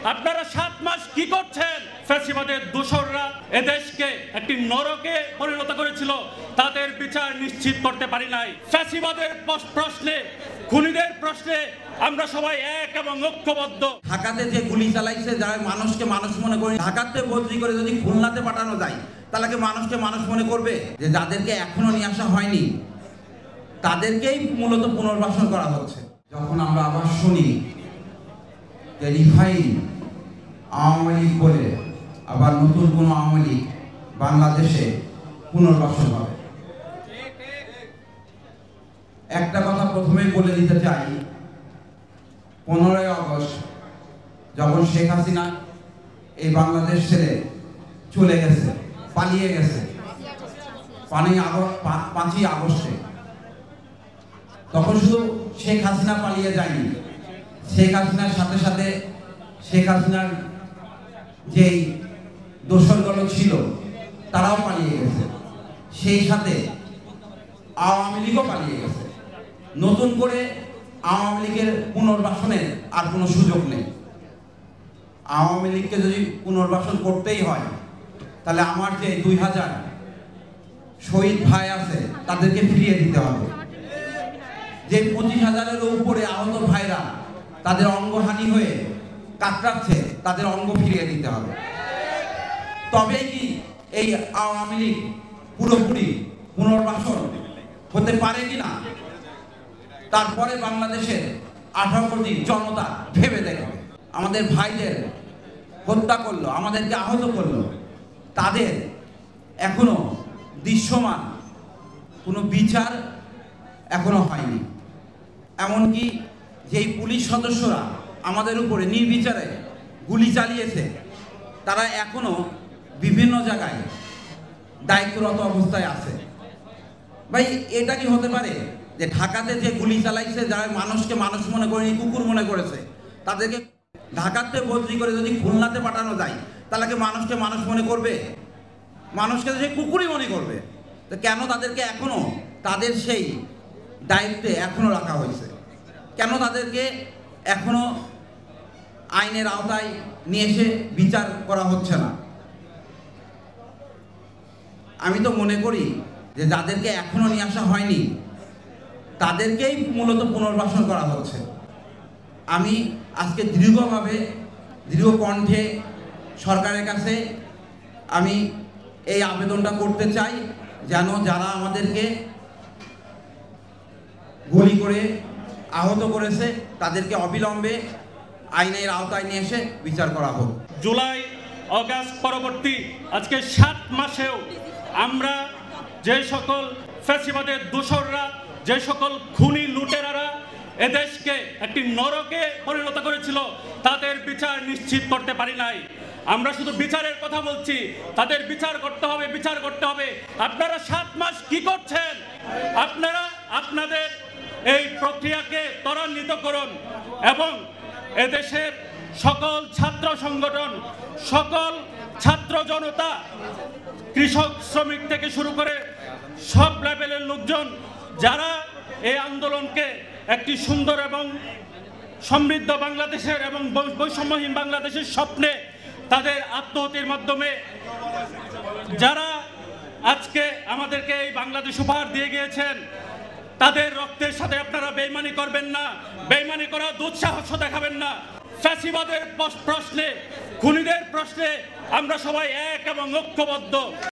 আপনারা 7 মাস কি করছেন? ফ্যাসিবাদের দোসররা এদেশকে একটি নরকে পরিণত করেছিল, তাদের বিচার নিশ্চিত করতে পারি নাই। ফ্যাসিবাদের প্রশ্নে, খুনিদের প্রশ্নে আমরা সবাই এক এবং ঐক্যবদ্ধ। ঢাকাতে যে গুলি চালাইছে, যারা মানুষকে মানুষ মনে করে, ঢাকাতে বদলি করে যদি খুলনাতে পাঠানো যায়, তাহলে কি মানুষকে মানুষ মনে করবে? যে যাদেরকে এখনো নিয়ে আসা হয়নি তাদেরকেই মূলত পুনর্বাসন করা হচ্ছে। যখন আমরা আবার শুনি যে রিফাইন আওয়ামী লীগ বলে আবার নতুন কোনো আওয়ামী লীগ বাংলাদেশে পুনর্বাসন হবে, একটা কথা প্রথমেই বলে দিতে চাই, 15ই আগস্ট যখন শেখ হাসিনা এই বাংলাদেশ ছেড়ে চলে গেছে, পালিয়ে গেছে 5ই আগস্টে, তখন শুধু শেখ হাসিনা পালিয়ে যায়নি, শেখ হাসিনার সাথে সাথে শেখ হাসিনার যেই দোসরগুলো ছিল তারাও পালিয়ে গেছে, সেই সাথে আওয়ামী লীগও পালিয়ে গেছে। নতুন করে আওয়ামী লীগের পুনর্বাসনের আর কোনো সুযোগ নেই। আওয়ামী লীগকে যদি পুনর্বাসন করতেই হয়, তাহলে আমার যে 2000 শহীদ ভাই আছে তাদেরকে ফিরিয়ে দিতে হবে। যে 25,000-এর উপরে আহত ভাইরা তাদের অঙ্গহানি হয়ে কাতরাচ্ছে, তাদের অঙ্গ ফিরিয়ে দিতে হবে। তবেই কি এই আওয়ামী লীগ পুরোপুরি পুনর্বাসন হতে পারে কিনা, তারপরে বাংলাদেশের 18 কোটি জনতা ভেবে দেখবে। আমাদের ভাইদের হত্যা করলো, আমাদেরকে আহত করলো, তাদের এখনো দৃশ্যমান কোনো বিচার এখনো হয়নি। এমনকি যেই পুলিশ সদস্যরা আমাদের উপরে নির্বিচারে গুলি চালিয়েছে, তারা এখনো বিভিন্ন জায়গায় দায়িত্বরত অবস্থায় আছে। ভাই, এটা কি হতে পারে যে ঢাকাতে যে গুলি চালাইছে, যারা মানুষকে মানুষ মনে করেনি, কুকুর মনে করেছে, তাদেরকে ঢাকাতে বদলি করে যদি খুলনাতে পাঠানো যায়, তাহলে কি মানুষকে মানুষ মনে করবে? মানুষকে সে কুকুরই মনে করবে। তো কেন তাদেরকে এখনো তাদের সেই দায়িত্বে এখনো রাখা হয়েছে? কেন তাদেরকে এখনো আইনের আওতায় নিয়ে এসে বিচার করা হচ্ছে না? আমি তো মনে করি যে যাদেরকে এখনো নিয়ে আসা হয়নি তাদেরকেই মূলত পুনর্বাসন করা হচ্ছে। আমি আজকে দৃঢ় কণ্ঠে সরকারের কাছে আমি এই আবেদনটা করতে চাই, যেন যারা আমাদেরকে গুলি করে আহত করেছে তাদেরকে অবিলম্বে আইনের আওতায় নিয়ে এসে বিচার করা হোক। জুলাই আগস্ট পরবর্তী আজকে 7 মাসেও আমরা যে সকল ফ্যাসিবাদের দোসররা, যে সকল খুনি লুটেরারা এদেশকে একটি নরকে পরিণত করেছিল, তাদের বিচার নিশ্চিত করতে পারি নাই। আমরা শুধু বিচারের কথা বলছি, তাদের বিচার করতে হবে, বিচার করতে হবে। আপনারা 7 মাস কি করছেন? আপনারা আপনাদের এই প্রক্রিয়াকে ত্বরান্বিত করুন এবং এদেশের সকল ছাত্র সংগঠন, সকল ছাত্র জনতা, কৃষক শ্রমিক থেকে শুরু করে সব লেভেলের লোকজন যারা এই আন্দোলনকে একটি সুন্দর এবং সমৃদ্ধ বাংলাদেশের এবং বৈষম্যহীন বাংলাদেশের স্বপ্নে তাদের আত্মহত্যের মাধ্যমে যারা আজকে আমাদেরকে এই বাংলাদেশ উপহার দিয়ে গিয়েছেন, তাদের রক্তের সাথে আপনারা বেইমানি করবেন না, বেইমানি করার দুঃসাহস দেখাবেন না। ফ্যাসিবাদের প্রশ্নে, খুনিদের প্রশ্নে আমরা সবাই এক এবং ঐক্যবদ্ধ।